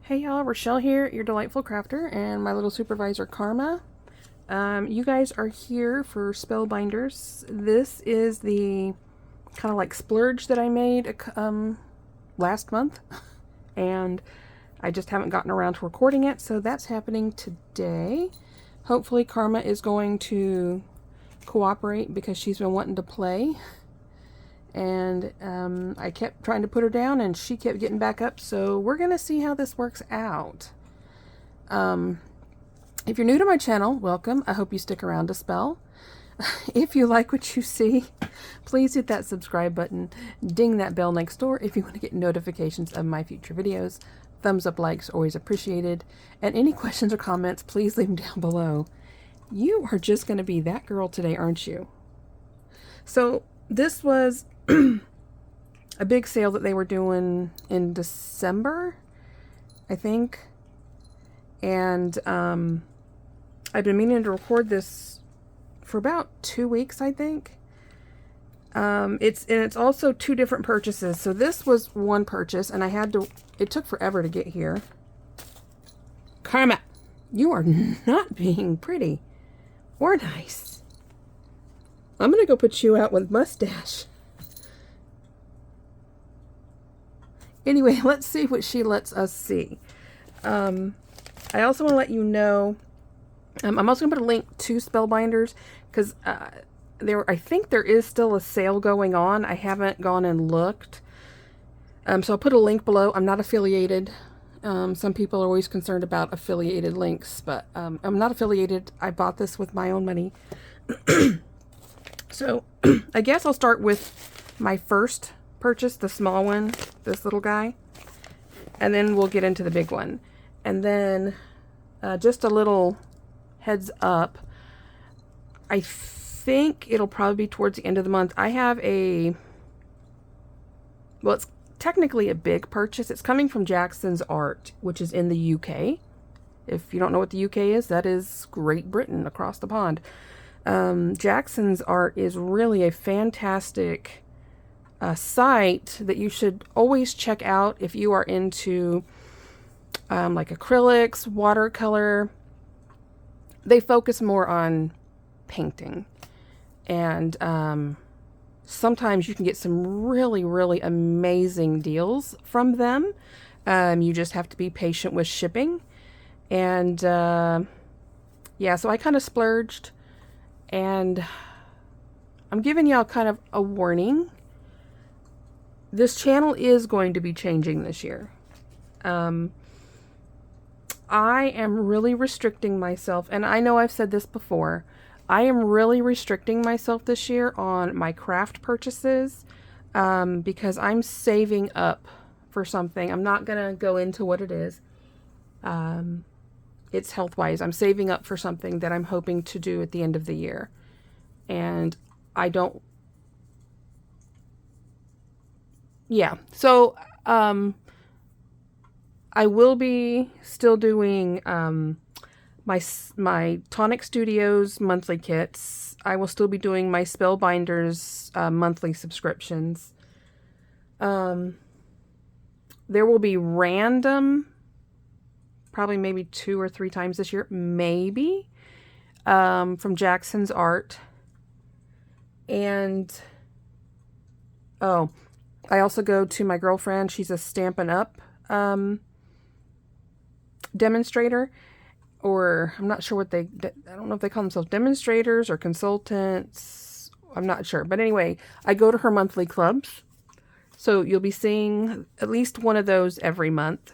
Hey y'all, Rochelle here, your delightful crafter, and my little supervisor Karma. You guys are here for Spellbinders. This is the kind of like splurge that I made last month, and I just haven't gotten around to recording it, so that's happening today. Hopefully Karma is going to cooperate because she's been wanting to play. And I kept trying to put her down and she kept getting back up, so we're gonna see how this works out. If you're new to my channel, welcome. I hope you stick around to spell. If you like what you see, please hit that subscribe button, ding that bell next door if you want to get notifications of my future videos. Thumbs up, likes, always appreciated. And any questions or comments, please leave them down below. You are just going to be that girl today, aren't you? So this was a big sale that they were doing in December, I think. And I've been meaning to record this for about 2 weeks, I think. It's also two different purchases. So this was one purchase, and it took forever to get here. Karma, you are not being pretty or nice. I'm gonna go put you out with mustache. Anyway, let's see what she lets us see. I also want to let you know, I'm also going to put a link to Spellbinders because I think there is still a sale going on. I haven't gone and looked. So I'll put a link below. I'm not affiliated. Some people are always concerned about affiliated links, but I'm not affiliated. I bought this with my own money. So I guess I'll start with my first purchase, the small one, this little guy, and then we'll get into the big one. And then just a little heads up, I think it'll probably be towards the end of the month. I have well, it's technically a big purchase. It's coming from Jackson's Art, which is in the UK. If you don't know what the UK is, that is Great Britain across the pond. Jackson's Art is really a fantastic site that you should always check out if you are into like acrylics, watercolor. They focus more on painting, and sometimes you can get some really, really amazing deals from them. You just have to be patient with shipping, and yeah, so I kind of splurged, and I'm giving y'all kind of a warning. This channel is going to be changing this year. I am really restricting myself, and I know I've said this before. I am really restricting myself this year on my craft purchases because I'm saving up for something. I'm not going to go into what it is. It's health-wise. I'm saving up for something that I'm hoping to do at the end of the year. And I don't... Yeah, so I will be still doing my Tonic Studios monthly kits. I will still be doing my Spellbinders monthly subscriptions. There will be random, probably maybe 2 or 3 times this year, maybe, from Jackson's Art. And, oh, I also go to my girlfriend. She's a Stampin' Up demonstrator, or I'm not sure what I don't know if they call themselves demonstrators or consultants. I'm not sure. But anyway, I go to her monthly clubs. So you'll be seeing at least one of those every month.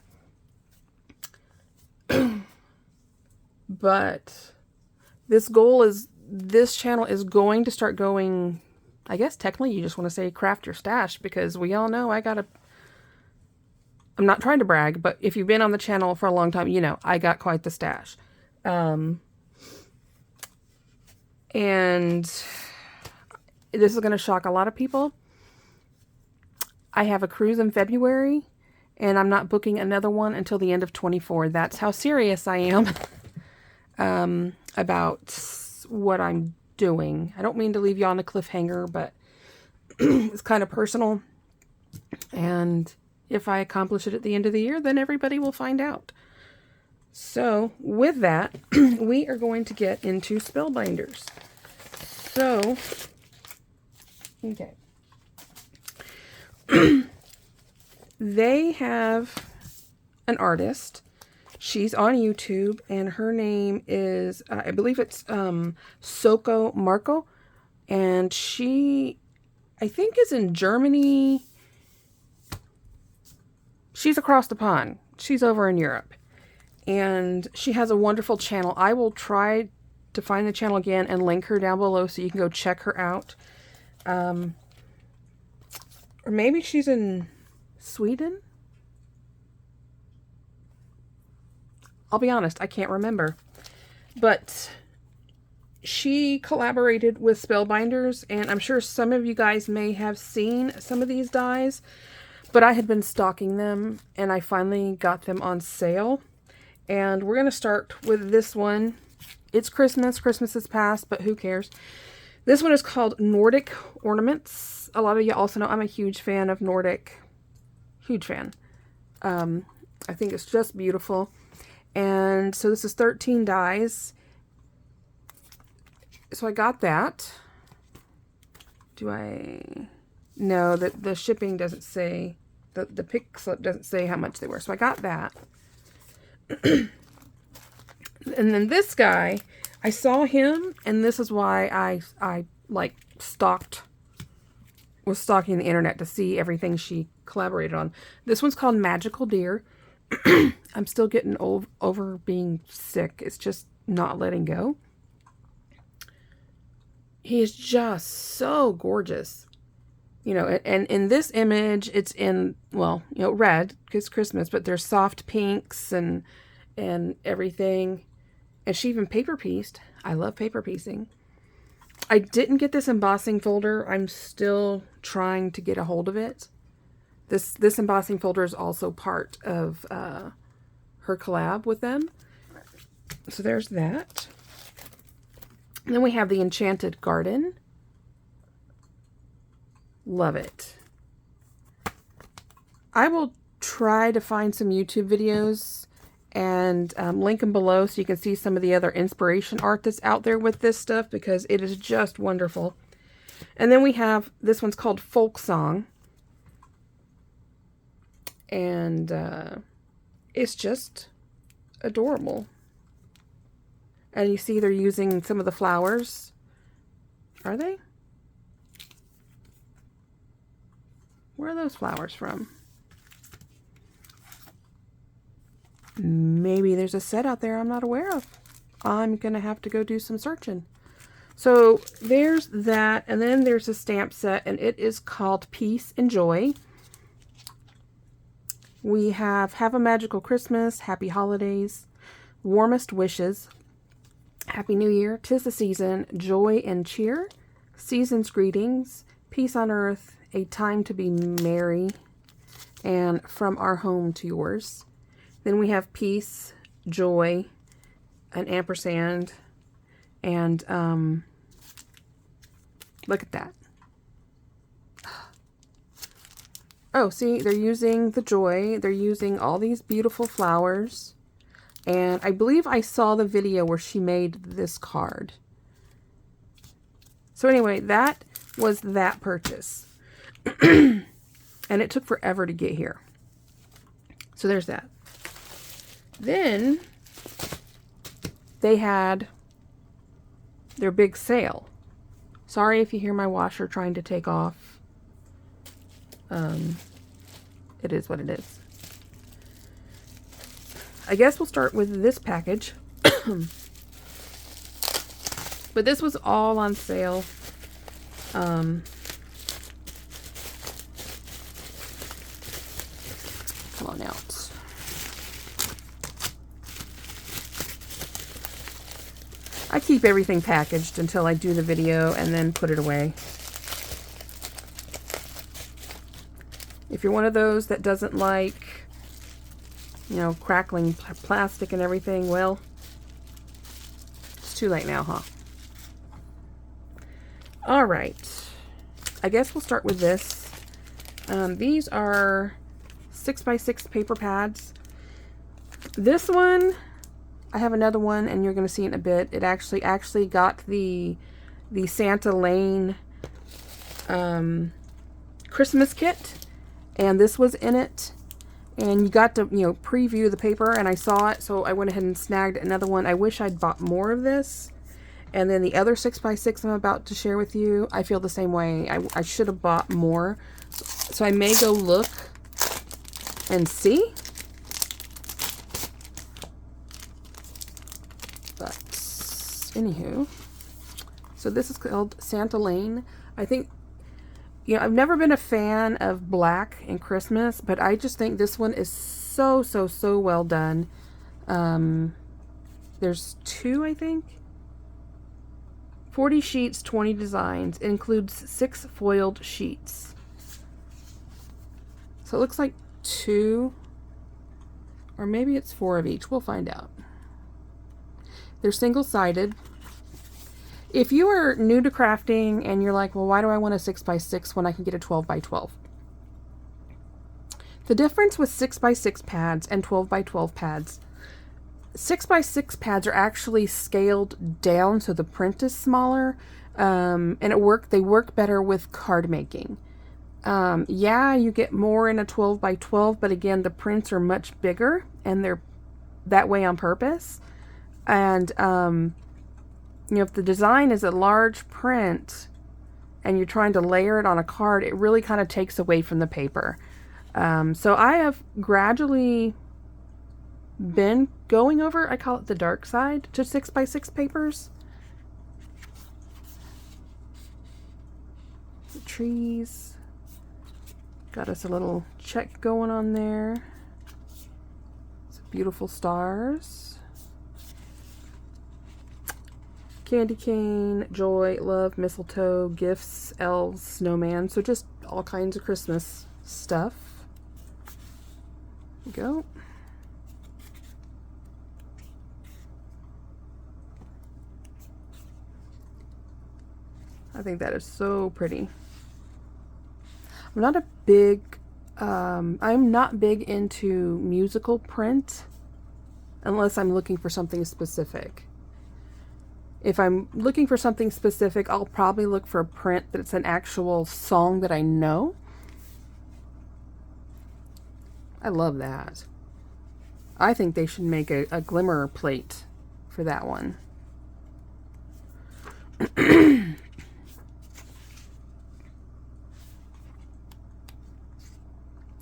But this channel is going to start going, I guess technically you just want to say craft your stash, because we all know I'm not trying to brag, but if you've been on the channel for a long time, you know, I got quite the stash. And this is going to shock a lot of people. I have a cruise in February, and I'm not booking another one until the end of 24. That's how serious I am about what I'm doing. I don't mean to leave you on a cliffhanger, but it's kind of personal. And if I accomplish it at the end of the year, then everybody will find out. So with that, we are going to get into Spellbinders. So, okay. They have an artist. She's on YouTube, and her name is, I believe it's Soko Marco. And she, I think, is in Germany. She's across the pond. She's over in Europe. And she has a wonderful channel. I will try to find the channel again and link her down below so you can go check her out. Or maybe she's in Sweden? I'll be honest, I can't remember. But she collaborated with Spellbinders, and I'm sure some of you guys may have seen some of these dies, but I had been stocking them, and I finally got them on sale. And we're going to start with this one. It's Christmas. Christmas is past, but who cares? This one is called Nordic Ornaments. A lot of you also know I'm a huge fan of Nordic. Huge fan. I think it's just beautiful. And so this is 13 dies. So I got that. Do I... No, the shipping doesn't say... The pick slip doesn't say how much they were. So I got that. And then this guy, I saw him, and this is why I like was stalking the internet to see everything she collaborated on. This one's called Magical Deer. I'm still getting over being sick. It's just not letting go. He is just so gorgeous. You know, and in this image, it's in, well, you know, red, because Christmas, but there's soft pinks and everything. And she even paper pieced. I love paper piecing. I didn't get this embossing folder. I'm still trying to get a hold of it. This embossing folder is also part of her collab with them. So there's that. And then we have the Enchanted Garden. Love it. I will try to find some YouTube videos and link them below so you can see some of the other inspiration art that's out there with this stuff, because it is just wonderful. And then we have, this one's called Folk Song. And it's just adorable. And you see they're using some of the flowers. Are they? Where are those flowers from? Maybe there's a set out there I'm not aware of. I'm going to have to go do some searching. So there's that. And then there's a stamp set, and it is called Peace and Joy. We have a Magical Christmas, Happy Holidays, Warmest Wishes, Happy New Year, 'Tis the Season, Joy and Cheer, Season's Greetings, Peace on Earth, A Time to be Merry, and From Our Home to Yours. Then we have Peace, Joy, an ampersand, and look at that. Oh, see, they're using the joy. They're using all these beautiful flowers. And I believe I saw the video where she made this card. So anyway, that was that purchase. And it took forever to get here. So there's that. Then they had their big sale. Sorry if you hear my washer trying to take off. It is what it is. I guess we'll start with this package. But this was all on sale. Come on out. I keep everything packaged until I do the video and then put it away. If you're one of those that doesn't like, you know, crackling plastic and everything, well, it's too late now, huh? All right. I guess we'll start with this. These are 6x6 paper pads. This one, I have another one, and you're going to see it in a bit. It actually got the Santa Lane Christmas kit, and this was in it. And you got to, preview the paper, and I saw it, so I went ahead and snagged another one. I wish I'd bought more of this. And then the other 6x6 I'm about to share with you, I feel the same way. I should have bought more. So I may go look and see. But, anywho. So this is called Santa Lane. I think, I've never been a fan of black in Christmas, but I just think this one is so, so, so well done. There's 2, I think. 40 sheets, 20 designs. It includes 6 foiled sheets. So it looks like 2, or maybe it's 4 of each. We'll find out. They're single-sided. If you are new to crafting and you're like, well, why do I want a 6x6 when I can get a 12x12? The difference with 6x6 pads and 12x12 pads, 6x6 pads are actually scaled down so the print is smaller, and they work better with card making. Yeah, you get more in a 12x12, but again, the prints are much bigger, and they're that way on purpose. And if the design is a large print and you're trying to layer it on a card, it really kind of takes away from the paper. So I have gradually been going over, I call it the dark side, to 6x6 papers. The trees. Got us a little check going on there. Some beautiful stars. Candy cane, joy, love, mistletoe, gifts, elves, snowman. So just all kinds of Christmas stuff. There we go. I think that is so pretty. I'm not big into musical print unless I'm looking for something specific. If I'm looking for something specific, I'll probably look for a print that's an actual song that I know. I love that. I think they should make a glimmer plate for that one.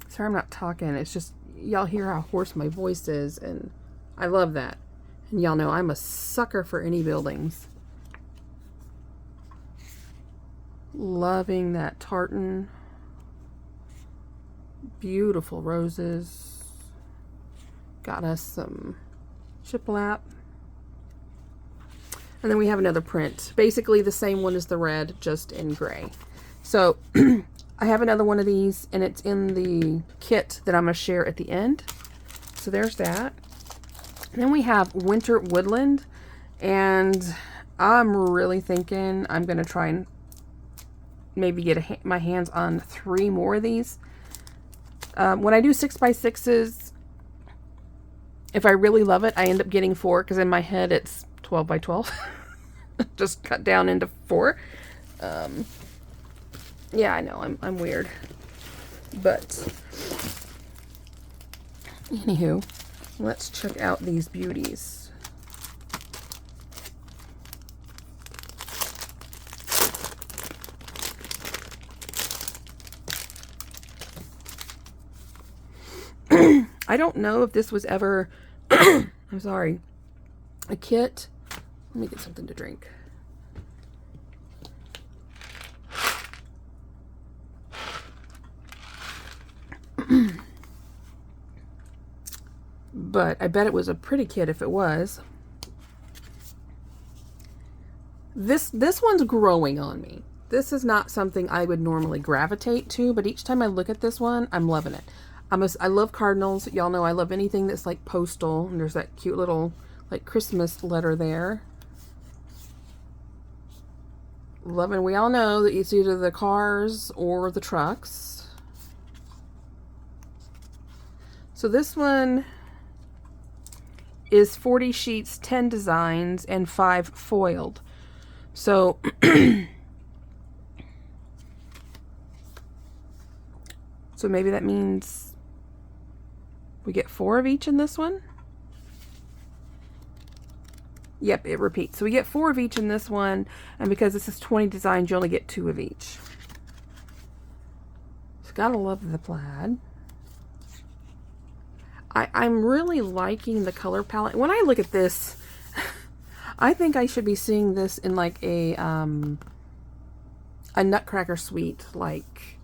Sorry, I'm not talking. It's just, y'all hear how hoarse my voice is, and I love that. And y'all know I'm a sucker for any buildings. Loving that tartan. Beautiful roses. Got us some shiplap. And then we have another print. Basically the same one as the red, just in gray. So I have another one of these, and it's in the kit that I'm going to share at the end. So there's that. And then we have Winter Woodland, and I'm really thinking I'm going to try and maybe get my hands on 3 more of these. When I do 6x6s, if I really love it, I end up getting 4, because in my head it's 12x12. Just cut down into 4. Yeah, I know, I'm weird. But anywho, let's check out these beauties. I don't know if this was ever I'm sorry, a kit. Let me get something to drink. But I bet it was a pretty kit if it was. This one's growing on me. This is not something I would normally gravitate to, but each time I look at this one, I'm loving it. I love cardinals. Y'all know I love anything that's like postal. And there's that cute little like Christmas letter there. Loving, we all know that it's either the cars or the trucks. So this one is 40 sheets, 10 designs, and 5 foiled. So so maybe that means we get 4 of each in this one. Yep, it repeats. So we get 4 of each in this one, and because this is 20 designs, you only get 2 of each. So gotta love the plaid. I'm really liking the color palette. When I look at this, I think I should be seeing this in like a Nutcracker Suite like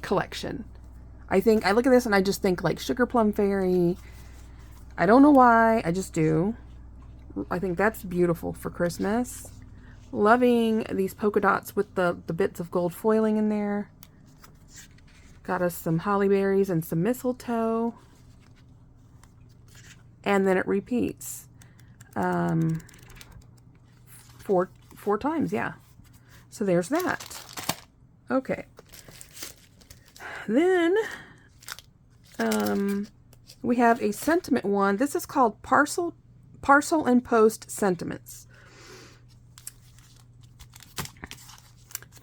collection. I think I look at this and I just think like Sugar Plum Fairy. I don't know why, I just do. I think that's beautiful for Christmas. Loving these polka dots with the bits of gold foiling in there. Got us some holly berries and some mistletoe. And then it repeats. 4 times, yeah. So there's that. Okay. Then we have a sentiment one. This is called Parcel and Post Sentiments.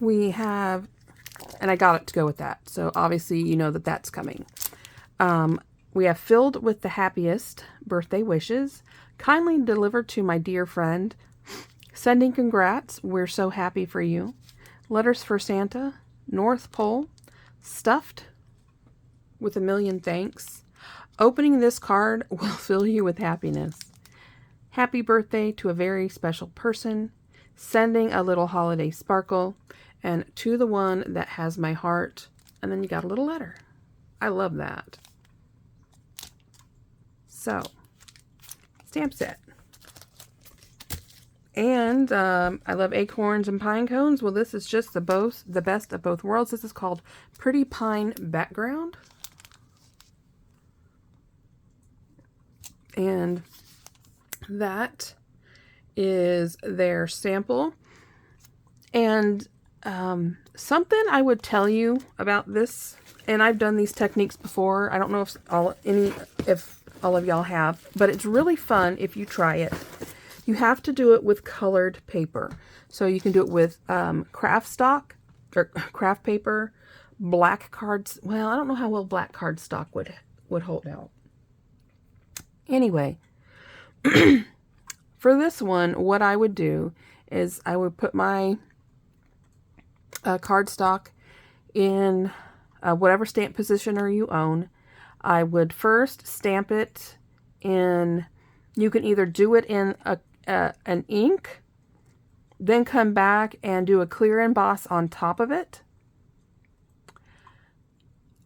We have, and I got it to go with that. So obviously you know that that's coming. We have Filled with the Happiest Birthday Wishes. Kindly delivered to my dear friend. Sending congrats. We're so happy for you. Letters for Santa. North Pole. Stuffed with a million thanks. Opening this card will fill you with happiness. Happy birthday to a very special person. Sending a little holiday sparkle. And to the one that has my heart. And then you got a little letter. I love that. So, stamp set. And I love acorns and pine cones. Well, this is just the best of both worlds. This is called Pretty Pine Background. And that is their sample. And something I would tell you about this, and I've done these techniques before. I don't know if all of y'all have, but it's really fun if you try it. You have to do it with colored paper. So you can do it with craft stock or craft paper, black cards. Well, I don't know how well black cardstock would hold out. Anyway, for this one, what I would do is I would put my cardstock in whatever stamp positioner you own. I would first stamp it in, you can either do it in an ink, then come back and do a clear emboss on top of it.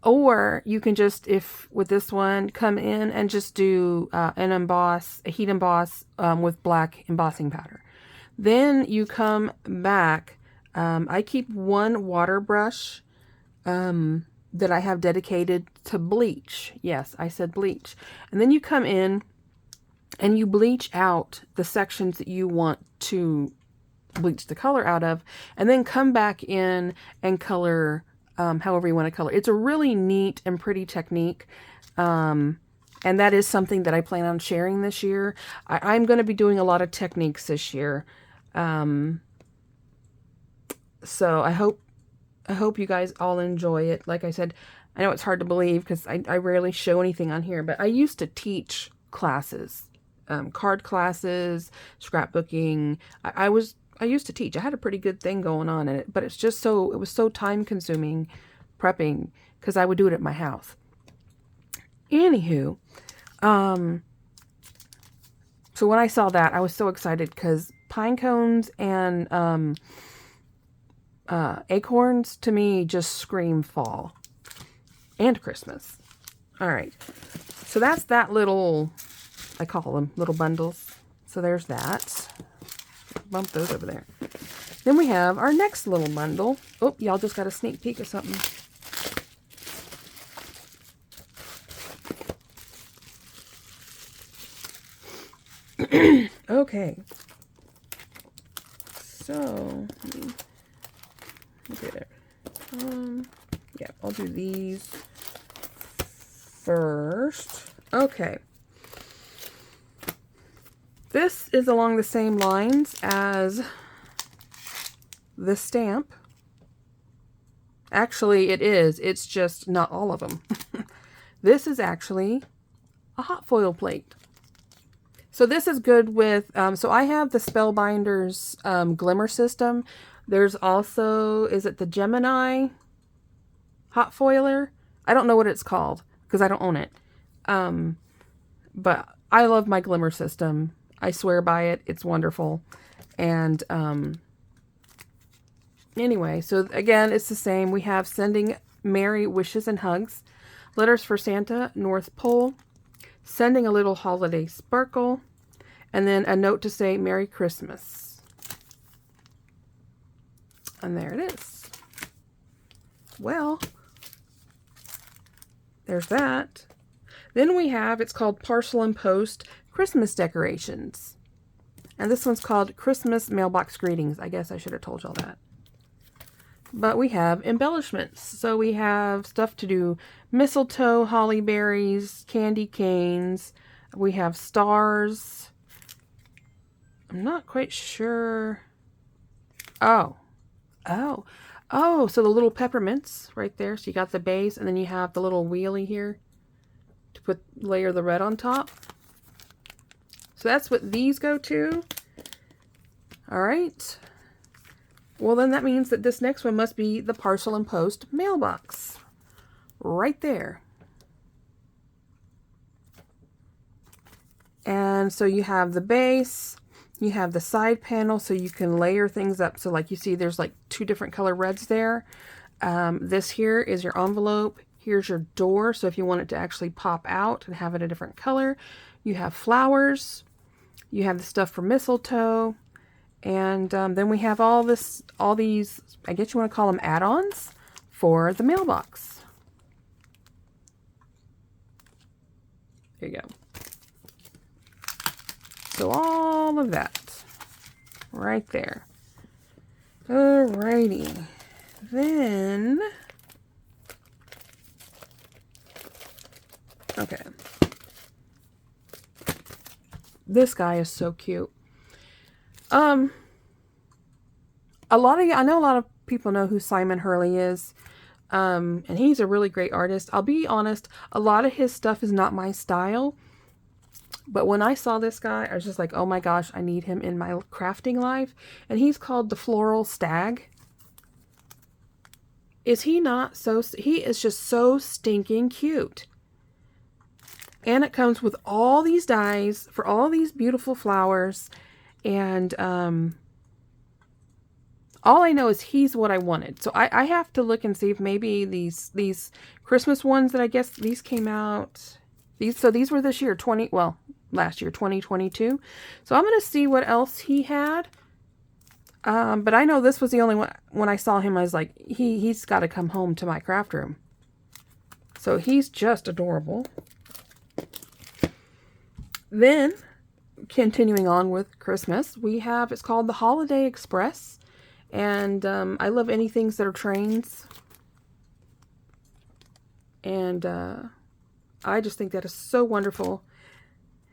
Or you can just, if with this one, come in and just do a heat emboss with black embossing powder. Then you come back. I keep one water brush that I have dedicated to bleach. Yes, I said bleach. And then you come in and you bleach out the sections that you want to bleach the color out of, and then come back in and color however you want to color. It's a really neat and pretty technique. And that is something that I plan on sharing this year. I'm going to be doing a lot of techniques this year. So I hope you guys all enjoy it. Like I said, I know it's hard to believe because I rarely show anything on here, but I used to teach classes, card classes, scrapbooking. I used to teach. I had a pretty good thing going on in it, but it was so time consuming prepping because I would do it at my house. Anywho, so when I saw that, I was so excited because pine cones and acorns to me just scream fall and Christmas. All right, so that's that little, I call them little bundles. So there's that. Bump those over there. Then we have our next little bundle. Oh, y'all just got a sneak peek of something. Okay. So, okay there. Yeah, I'll do these. first. Okay. This is along the same lines as this stamp. Actually, it is. It's just not all of them. This is actually a hot foil plate. So this is good with, so I have the Spellbinders Glimmer system. There's also, is it the Gemini hot foiler? I don't know what it's called because I don't own it. But I love my Glimmer system. I swear by it. It's wonderful. And anyway, so again, it's the same. We have Sending Merry Wishes and Hugs, Letters for Santa, North Pole, Sending a Little Holiday Sparkle, and then a note to say Merry Christmas. And there it is. Well, there's that. Then we have, it's called Parcel and Post Christmas Decorations. And this one's called Christmas Mailbox Greetings. I guess I should have told y'all that. But we have embellishments. So we have stuff to do mistletoe, holly berries, candy canes. We have stars. I'm not quite sure. Oh, so the little peppermints right there. So you got the base and then you have the little wheelie here to layer the red on top. So that's what these go to. All right. Well, then that means that this next one must be the Parcel and Post mailbox. Right there. And so you have the base, you have the side panel so you can layer things up. So like you see, there's like 2 different color reds there. This here is your envelope. Here's your door. So if you want it to actually pop out and have it a different color, you have flowers. You have the stuff for mistletoe. And then we have all these, I guess you want to call them add-ons for the mailbox. There you go. So all of that right there. Alrighty. Then, okay. This guy is so cute. I know a lot of people know who Simon Hurley is. And he's a really great artist. I'll be honest, a lot of his stuff is not my style. But when I saw this guy, I was just like, oh my gosh, I need him in my crafting life. And he's called the Floral Stag. Is he not so, he is just so stinking cute. And it comes with all these dies for all these beautiful flowers. And all I know is he's what I wanted. So I have to look and see if maybe these Christmas ones that I guess these came out. So these were this year, last year, 2022. So I'm going to see what else he had. But I know this was the only one. When I saw him, I was like, he's got to come home to my craft room. So he's just adorable. Then, continuing on with Christmas, we have, it's called the Holiday Express. And I love anything that are trains. And I just think that is so wonderful.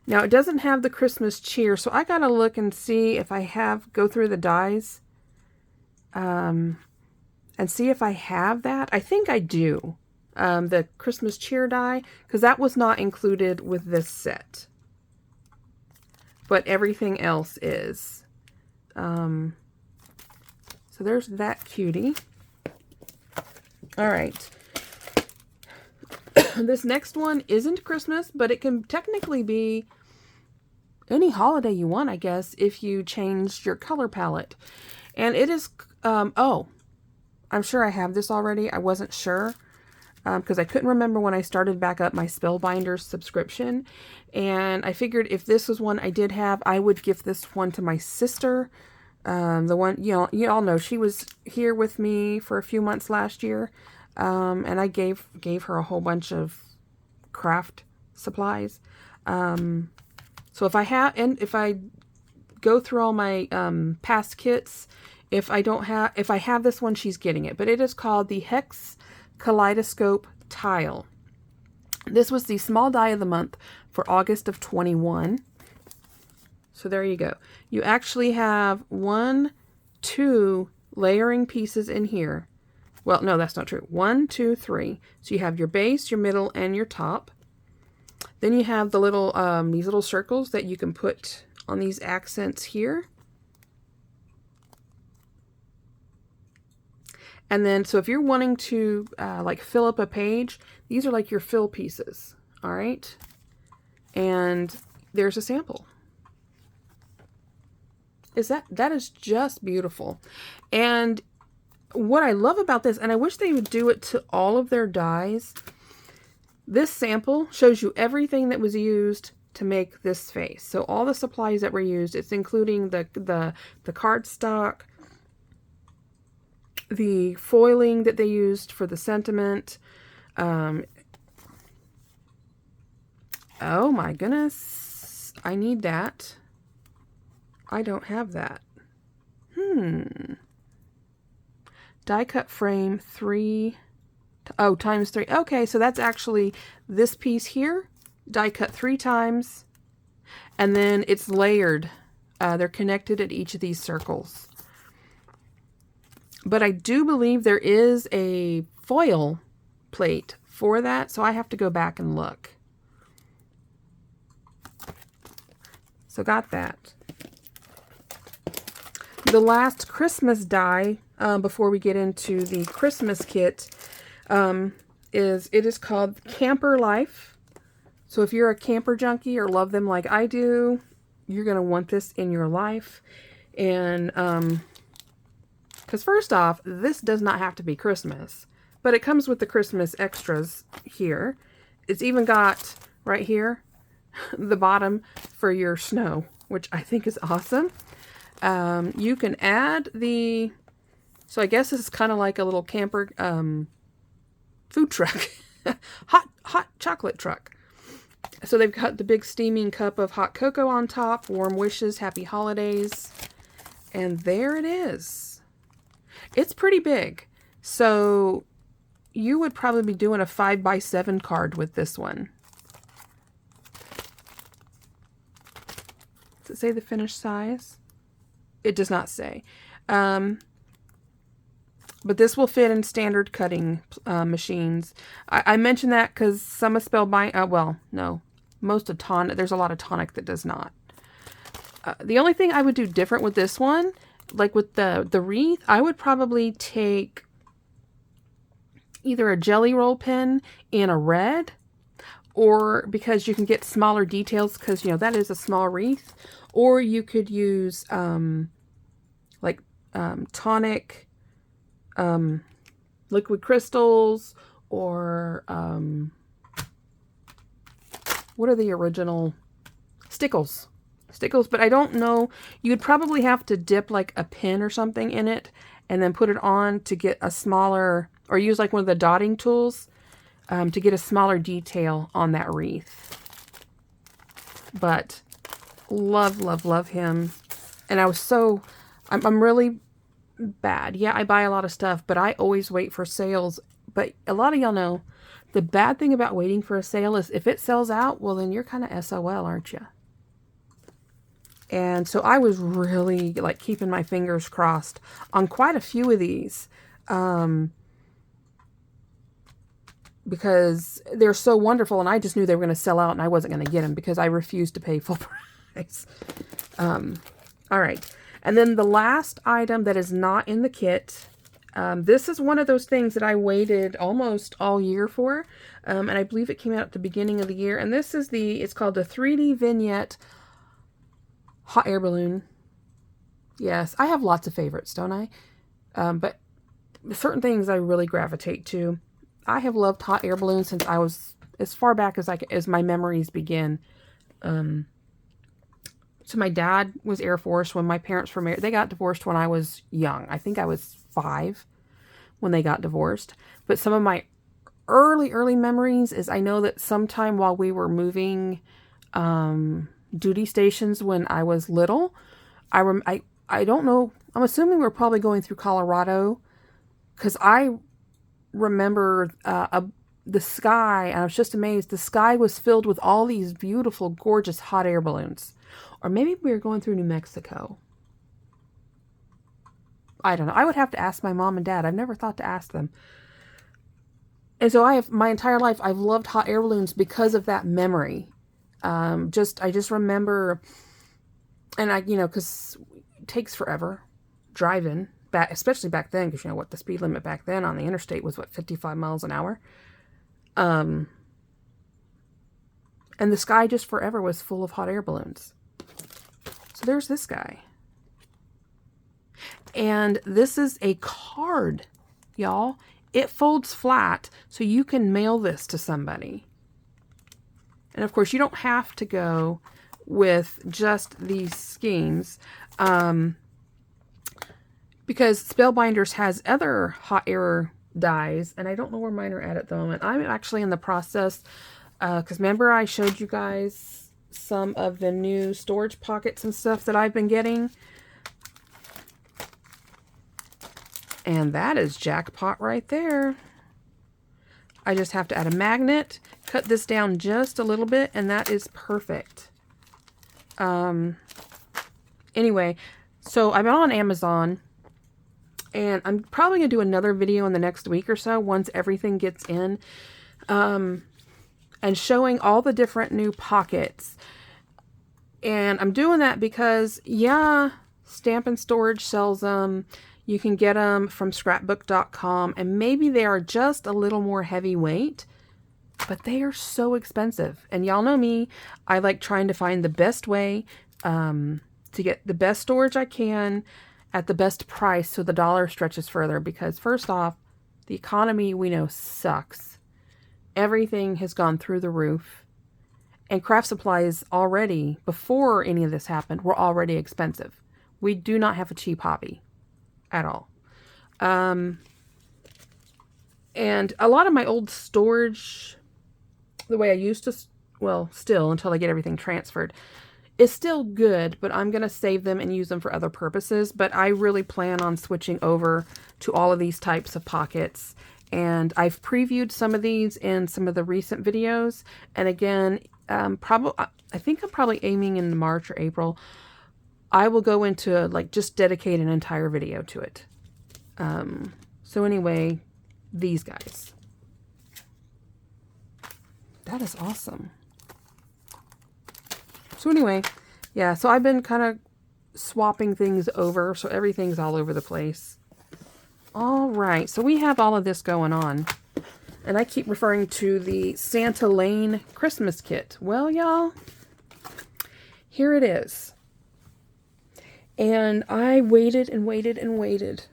Now, it doesn't have the Christmas cheer, so I gotta look and see if I go through the dies. And see if I have that. I think I do. The Christmas cheer die, because that was not included with this set. But everything else is. So there's that cutie. All right. This next one isn't Christmas, but it can technically be any holiday you want, I guess, if you changed your color palette. And it is, oh, I'm sure I have this already. I wasn't sure. Because I couldn't remember when I started back up my Spellbinders subscription. And I figured if this was one I did have, I would give this one to my sister. The one, you all know, she was here with me for a few months last year. And I gave her a whole bunch of craft supplies. So if I go through all my past kits, if I have this one, she's getting it. But it is called the Hex Kaleidoscope Tile. This was the small die of the month for August of 21. So there you go. You actually have 1, 2 layering pieces in here. Well, no, that's not true. 1, 2, 3. So you have your base, your middle, and your top. Then you have the little these little circles that you can put on these accents here. And then, so if you're wanting to like fill up a page, these are like your fill pieces. All right. And there's a sample. That is just beautiful. And what I love about this, and I wish they would do it to all of their dies, this sample shows you everything that was used to make this face. So all the supplies that were used, it's including the cardstock, the foiling that they used for the sentiment. Oh my goodness. I need that. I don't have that. Die cut frame 3. Oh, times 3. Okay, so that's actually this piece here. Die cut 3 times. And then it's layered. They're connected at each of these circles. But I do believe there is a foil plate for that, so I have to go back and look. So got that. The last Christmas die, before we get into the Christmas kit, is called Camper Life. So if you're a camper junkie or love them like I do, you're going to want this in your life. And because first off, this does not have to be Christmas, but it comes with the Christmas extras here. It's even got right here the bottom for your snow, which I think is awesome. You can add the, so I guess this is kind of like a little camper food truck, hot chocolate truck. So they've got the big steaming cup of hot cocoa on top, warm wishes, happy holidays, and there it is. It's pretty big, so you would probably be doing a 5x7 card with this one. Does it say the finished size? It does not say. But this will fit in standard cutting machines. I mentioned that because some of Spellbinders, well, no, most of Tonic, there's a lot of Tonic that does not. The only thing I would do different with this one, like with the wreath, I would probably take either a jelly roll pen in a red, or because you can get smaller details because, you know, that is a small wreath, or you could use Tonic liquid crystals, or what are the original stickles, but I don't know, you would probably have to dip like a pin or something in it and then put it on to get a smaller, or use like one of the dotting tools to get a smaller detail on that wreath. But love him. And I was so, I'm really bad. Yeah, I buy a lot of stuff, but I always wait for sales. But a lot of y'all know the bad thing about waiting for a sale is if it sells out, well, then you're kind of SOL, aren't you? And so I was really like keeping my fingers crossed on quite a few of these, because they're so wonderful, and I just knew they were going to sell out and I wasn't going to get them because I refused to pay full price. All right. And then the last item that is not in the kit, this is one of those things that I waited almost all year for, and I believe it came out at the beginning of the year. And this is it's called the 3D Vignette Hot Air Balloon. Yes, I have lots of favorites, don't I? But certain things I really gravitate to. I have loved hot air balloons since I was as far back as my memories begin. So my dad was Air Force when my parents were married. They got divorced when I was young. I think I was 5 when they got divorced. But some of my early memories is I know that sometime while we were moving duty stations when I was little, I don't know, I'm assuming we were probably going through Colorado, because I remember the sky, and I was just amazed, the sky was filled with all these beautiful, gorgeous hot air balloons. Or maybe we were going through New Mexico. I don't know. I would have to ask my mom and dad. I've never thought to ask them. And so my entire life, I've loved hot air balloons because of that memory. I just remember, and because it takes forever driving back, especially back then, because what the speed limit back then on the interstate was, 55 miles an hour. And the sky just forever was full of hot air balloons. So there's this guy. And this is a card, y'all. It folds flat, so you can mail this to somebody. And of course, you don't have to go with just these schemes, because Spellbinders has other hot air dies, and I don't know where mine are at the moment. I'm actually in the process, because remember I showed you guys some of the new storage pockets and stuff that I've been getting. And that is jackpot right there. I just have to add a magnet, cut this down just a little bit, and that is perfect. Anyway, so I'm on Amazon, and I'm probably going to do another video in the next week or so once everything gets in, and showing all the different new pockets. And I'm doing that because, yeah, Stamp & Storage sells them. You can get them from scrapbook.com, and maybe they are just a little more heavyweight, but they are so expensive. And y'all know me, I like trying to find the best way to get the best storage I can at the best price so the dollar stretches further. Because first off, the economy we know sucks. Everything has gone through the roof. And craft supplies already, before any of this happened, were already expensive. We do not have a cheap hobby at all. And a lot of my old storage, the way I used to, well, still until I get everything transferred, is still good, but I'm going to save them and use them for other purposes. But I really plan on switching over to all of these types of pockets. And I've previewed some of these in some of the recent videos. And again, I think I'm probably aiming in March or April. I will go into, like, just dedicate an entire video to it. So anyway, these guys. That is awesome. So anyway, yeah, so I've been kind of swapping things over, so everything's all over the place. All right, so we have all of this going on. And I keep referring to the Santa Lane Christmas kit. Well, y'all, here it is. And I waited and waited and waited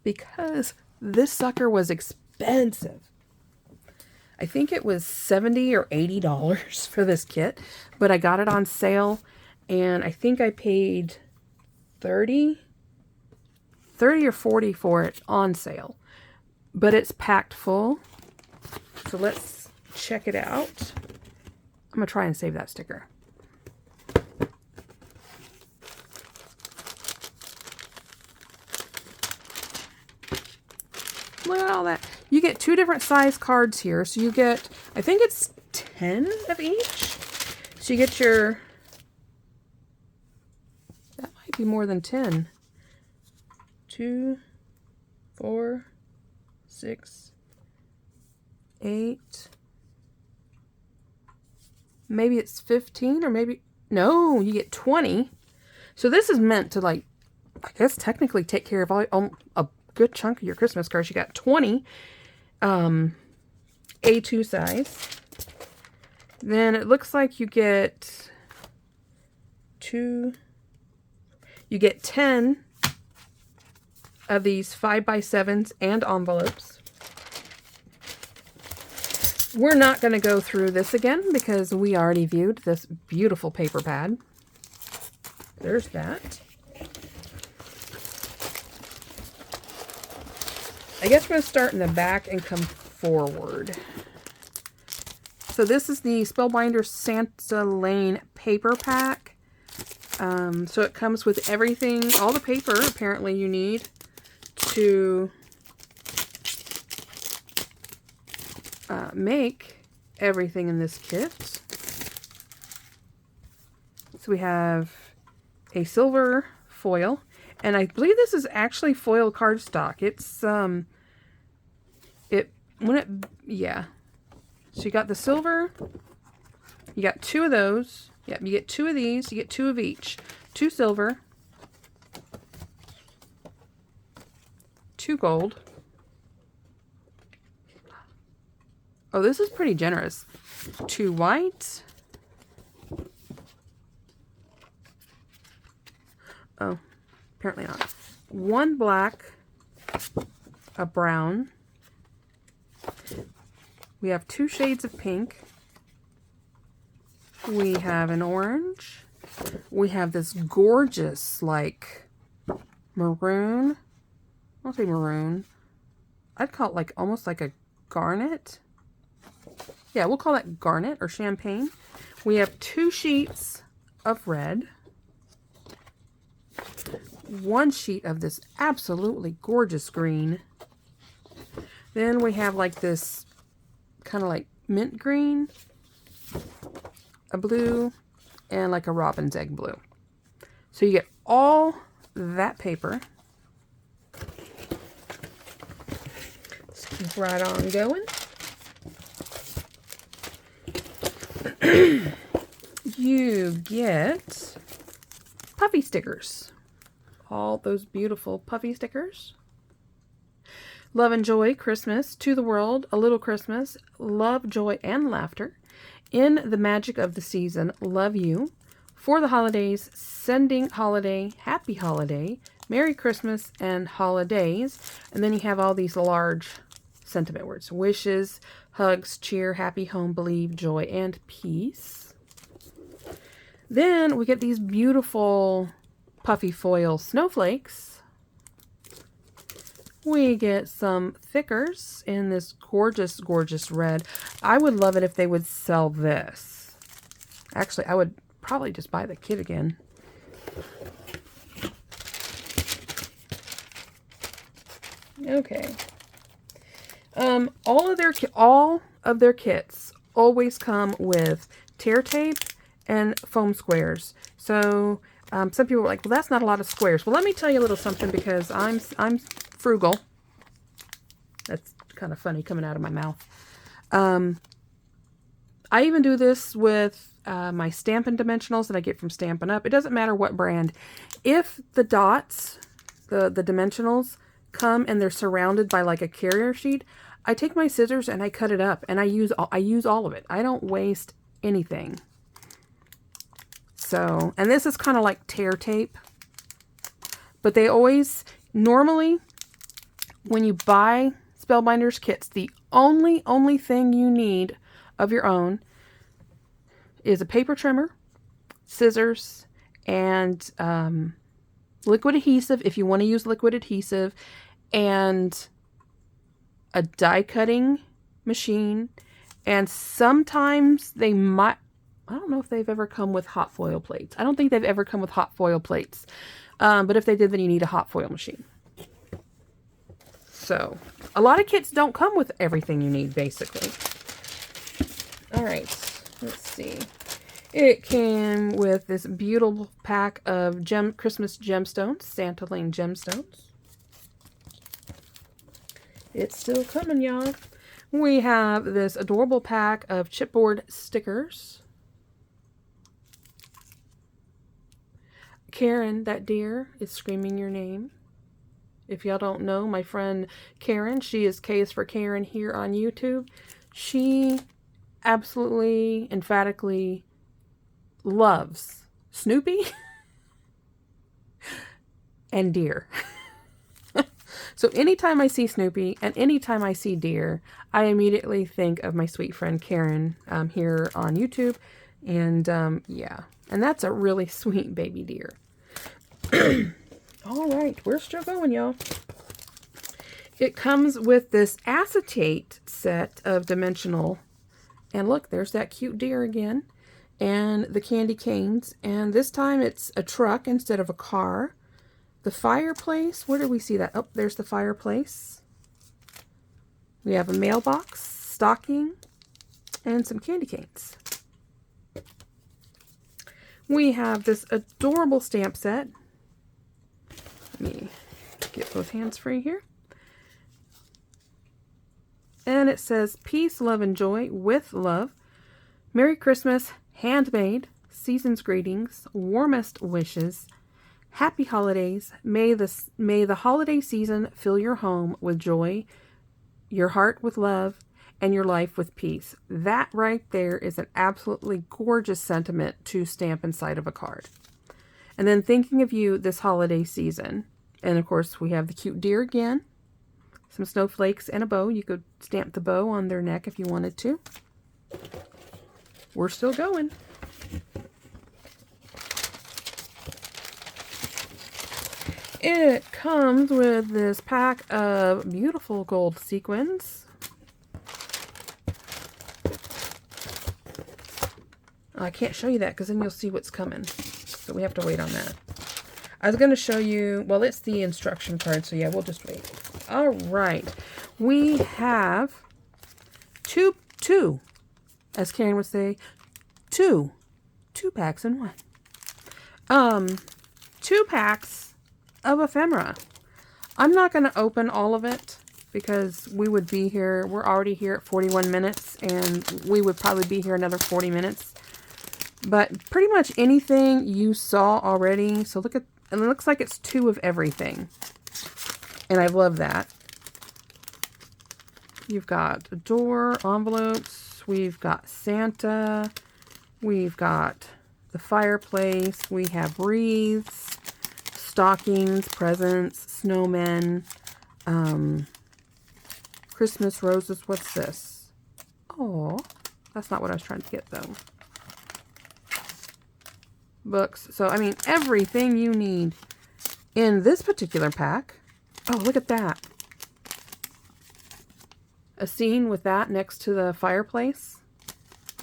because this sucker was expensive. I think it was $70 or $80 for this kit, but I got it on sale, and I think I paid $30 or $40 for it on sale. But it's packed full, so let's check it out. I'm going to try and save that sticker. Look at all that. You get 2 different size cards here. So you get, I think it's 10 of each. So you get your, that might be more than 10. 2, 4, 6, 8. Maybe it's 15 or maybe, no, you get 20. So this is meant to, like, I guess technically take care of all, a good chunk of your Christmas cards. You got 20 A2 size. Then it looks like you get 10 of these 5x7s and envelopes. We're not going to go through this again because we already viewed this beautiful paper pad. There's that. I guess we're going to start in the back and come forward. So this is the Spellbinders Santa Lane paper pack. So it comes with everything, all the paper apparently you need to make everything in this kit. So we have a silver foil, and I believe this is actually foil cardstock. It's yeah. So you got the silver, you got 2 of those. Yep, you get 2 of these, you get 2 of each. 2 silver, 2 gold. Oh, this is pretty generous. 2 white. Oh, apparently not. 1 black, a brown. We have 2 shades of pink. We have an orange. We have this gorgeous, like, maroon. I'll say maroon. I'd call it like almost like a garnet. Yeah, we'll call that garnet or champagne. We have 2 sheets of red. 1 sheet of this absolutely gorgeous green. Then we have like this kind of like mint green, a blue, and like a robin's egg blue. So you get all that paper. Let's keep right on going. You get puffy stickers. All those beautiful puffy stickers. Love and joy, Christmas, to the world, a little Christmas, love, joy, and laughter. In the magic of the season, love you. For the holidays, sending holiday, happy holiday, Merry Christmas, and holidays. And then you have all these large sentiment words. Wishes, hugs, cheer, happy, home, believe, joy, and peace. Then we get these beautiful puffy foil snowflakes. We get some thickers in this gorgeous, gorgeous red. I would love it if they would sell this. Actually, I would probably just buy the kit again. Okay. All of their kits always come with tear tape and foam squares. So some people are like, well, that's not a lot of squares. Well, let me tell you a little something, because I'm frugal. That's kind of funny coming out of my mouth. I even do this with my Stampin' Dimensionals that I get from Stampin' Up. It doesn't matter what brand. If the dots, the dimensionals, come and they're surrounded by like a carrier sheet, I take my scissors and I cut it up, and I use all of it. I don't waste anything. So, and this is kind of like tear tape, but they always, normally, when you buy Spellbinders kits, the only thing you need of your own is a paper trimmer, scissors, and liquid adhesive if you want to use liquid adhesive, and a die cutting machine. And sometimes they might, I don't know if they've ever come with hot foil plates. I don't think they've ever come with hot foil plates. But if they did, then you need a hot foil machine. So, a lot of kits don't come with everything you need, basically. Alright, let's see. It came with this beautiful pack of Christmas gemstones, Santa Lane gemstones. It's still coming, y'all. We have this adorable pack of chipboard stickers. Karen, that deer, is screaming your name. If y'all don't know, my friend Karen, she is K is for Karen here on YouTube. She absolutely, emphatically loves Snoopy and deer. So anytime I see Snoopy and anytime I see deer, I immediately think of my sweet friend Karen here on YouTube. And yeah, and that's a really sweet baby deer. All right, we're still going, y'all. It comes with this acetate set of dimensional. And look, there's that cute deer again. And the candy canes. And this time it's a truck instead of a car. The fireplace. Where did we see that? Oh, there's the fireplace. We have a mailbox stocking, and some candy canes. We have this adorable stamp set. Let me get both hands free here. And it says, peace, love, and joy with love. Merry Christmas, handmade, season's greetings, warmest wishes, happy holidays. May the holiday season fill your home with joy, your heart with love, and your life with peace. That right there is an absolutely gorgeous sentiment to stamp inside of a card. And then thinking of you this holiday season. And of course we have the cute deer again. Some snowflakes and a bow. You could stamp the bow on their neck if you wanted to. We're still going. It comes with this pack of beautiful gold sequins. I can't show you that because then you'll see what's coming. So we have to wait on that. I was going to show you, well, it's the instruction card, so yeah, we'll just wait. All right. We have two, as Karen would say, two packs in one. 2 packs of ephemera. I'm not going to open all of it because we would be here, we're already here at 41 minutes, and we would probably be here another 40 minutes. But pretty much anything you saw already. So look at, and it looks like it's 2 of everything. And I love that. You've got a door, envelopes, we've got Santa, we've got the fireplace, we have wreaths, stockings, presents, snowmen, Christmas roses. What's this? Oh, that's not what I was trying to get though. Books. So, I mean, everything you need in this particular pack. Oh, look at that. A scene with that next to the fireplace.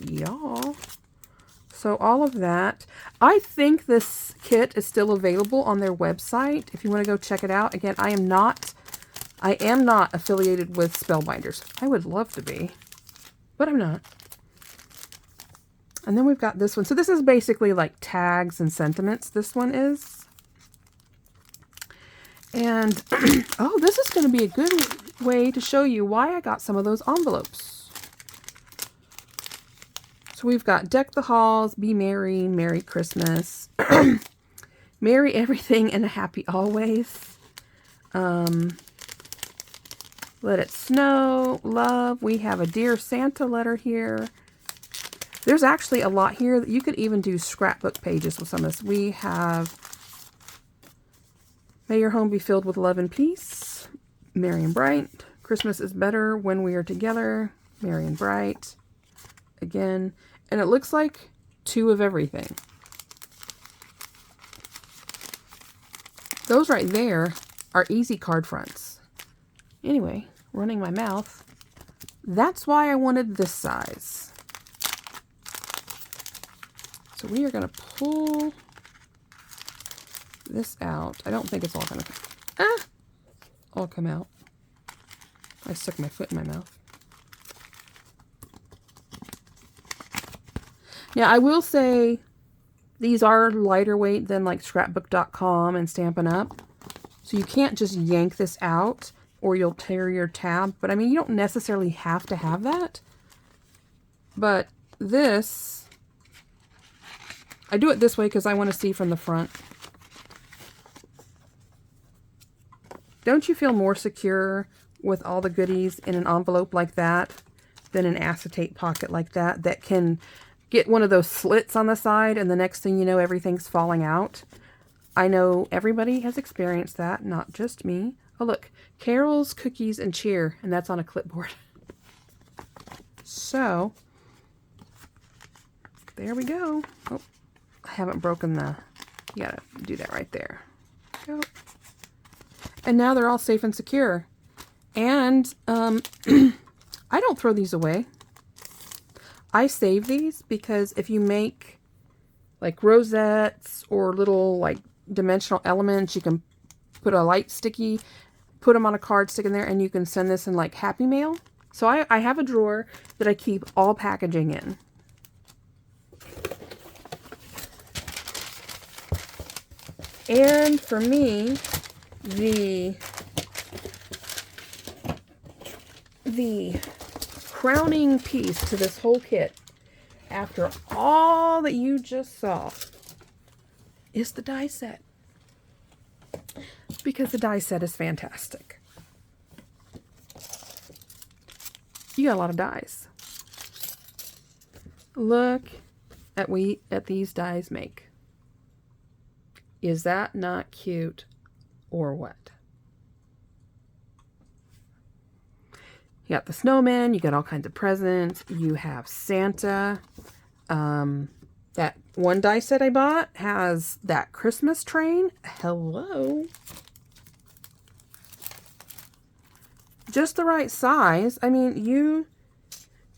Y'all. So all of that. I think this kit is still available on their website if you want to go check it out. Again, I am not affiliated with Spellbinders. I would love to be, but I'm not. And then we've got this one. So this is basically like tags and sentiments. This one is. And, oh, this is going to be a good way to show you why I got some of those envelopes. So we've got Deck the Halls, Be Merry, Merry Christmas, Merry Everything and a Happy Always, Let It Snow, Love. We have a Dear Santa letter here. There's actually a lot here that you could even do scrapbook pages with some of this. We have May Your Home Be Filled with Love and Peace, Merry and Bright. Christmas is Better When We Are Together, Merry and Bright. Again, and it looks like 2 of everything. Those right there are easy card fronts. Anyway, running my mouth. That's why I wanted this size. So we are going to pull this out. I don't think it's all going to all come out. I stuck my foot in my mouth. Now, I will say these are lighter weight than like scrapbook.com and Stampin' Up. So you can't just yank this out or you'll tear your tab. But I mean, you don't necessarily have to have that. But this, I do it this way because I want to see from the front. Don't you feel more secure with all the goodies in an envelope like that than an acetate pocket like that that can get one of those slits on the side and the next thing you know, everything's falling out? I know everybody has experienced that, not just me. Oh, look, carols, cookies, and cheer, and that's on a clipboard. So, there we go. Oh, I haven't broken the, you gotta do that right there. Go. And now they're all safe and secure. And I don't throw these away. I save these because if you make like rosettes or little like dimensional elements, you can put a light sticky, put them on a card, stick in there, and you can send this in like Happy Mail. So I have a drawer that I keep all packaging in. And for me, the crowning piece to this whole kit, after all that you just saw, is the die set. Because the die set is fantastic. You got a lot of dies. Look at these dies make. Is that not cute or what? You got the snowman, you got all kinds of presents, you have Santa. That one die set I bought has that Christmas train. Hello. Just the right size. I mean, you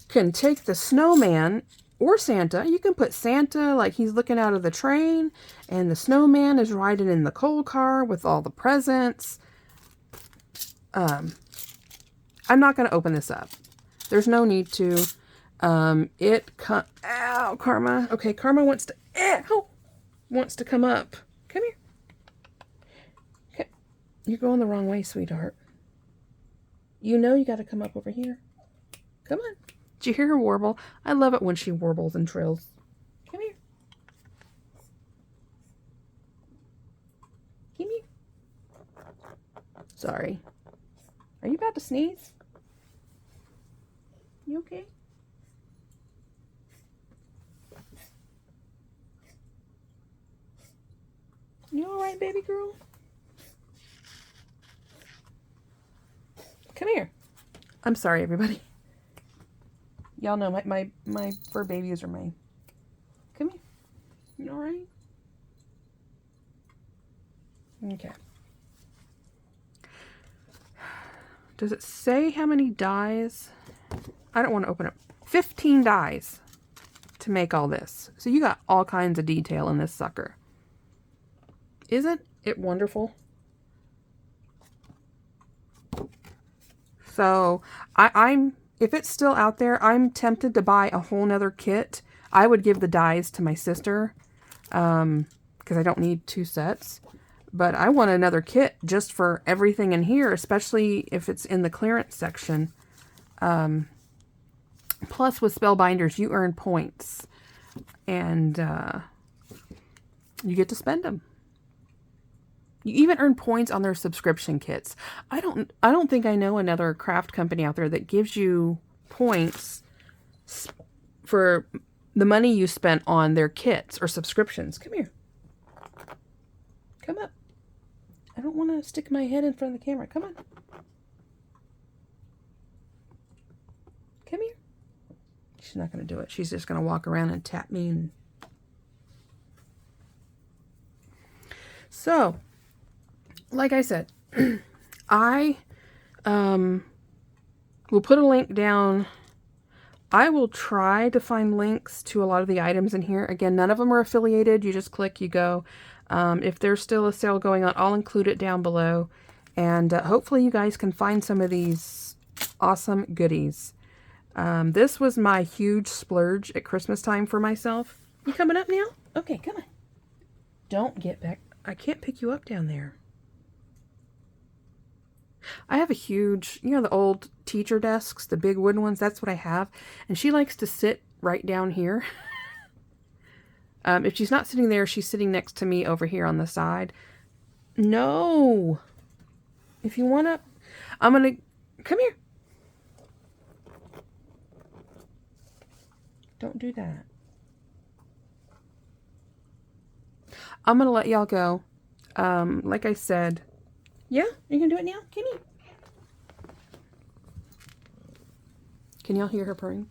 can take the snowman or Santa. You can put Santa like he's looking out of the train, and the snowman is riding in the coal car with all the presents. I'm not going to open this up. There's no need to. Ow, Karma. Okay, Karma wants to come up. Come here. Okay. You're going the wrong way, sweetheart. You know you got to come up over here. Come on. Did you hear her warble? I love it when she warbles and trills. Come here. Come here. Sorry. Are you about to sneeze? You okay? You alright, baby girl? Come here. I'm sorry, everybody. Y'all know my fur babies are mine. Come here. You alright? Okay. Does it say how many dies? I don't want to open it. 15 dies to make all this. So you got all kinds of detail in this sucker. Isn't it wonderful? So I'm if it's still out there, I'm tempted to buy a whole nother kit. I would give the dies to my sister because I don't need 2 sets. But I want another kit just for everything in here, especially if it's in the clearance section. Plus, with Spellbinders, you earn points. And you get to spend them. You even earn points on their subscription kits. I don't think I know another craft company out there that gives you points for the money you spent on their kits or subscriptions. Come here. Come up. I don't want to stick my head in front of the camera. Come on. Come here. She's not going to do it. She's just going to walk around and tap me. And... So, like I said, I will put a link down. I will try to find links to a lot of the items in here. Again, none of them are affiliated. You just click, you go. If there's still a sale going on, I'll include it down below. And hopefully you guys can find some of these awesome goodies. This was my huge splurge at Christmas time for myself. You coming up now? Okay, come on. Don't get back. I can't pick you up down there. I have a huge, you know, the old teacher desks, the big wooden ones. That's what I have. And she likes to sit right down here. If she's not sitting there, she's sitting next to me over here on the side. No. If you want to, I'm going to, come here. Don't do that. I'm going to let y'all go. Like I said, yeah, you can do it now. Can you? Can y'all hear her purring?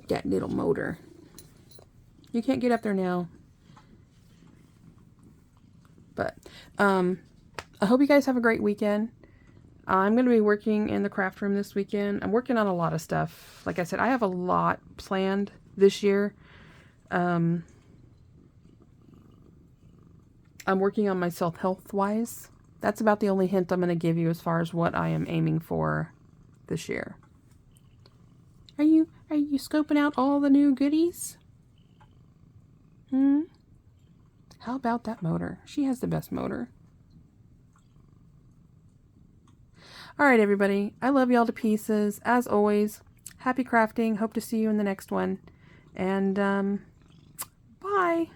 That little motor. You can't get up there now. But I hope you guys have a great weekend. I'm going to be working in the craft room this weekend. I'm working on a lot of stuff. Like I said, I have a lot planned this year. I'm working on myself health-wise. that's about the only hint I'm going to give you as far as what I am aiming for this year. Are you scoping out all the new goodies? How about that motor? She has the best motor. Alright, everybody. I love y'all to pieces. As always, happy crafting. Hope to see you in the next one. And, bye.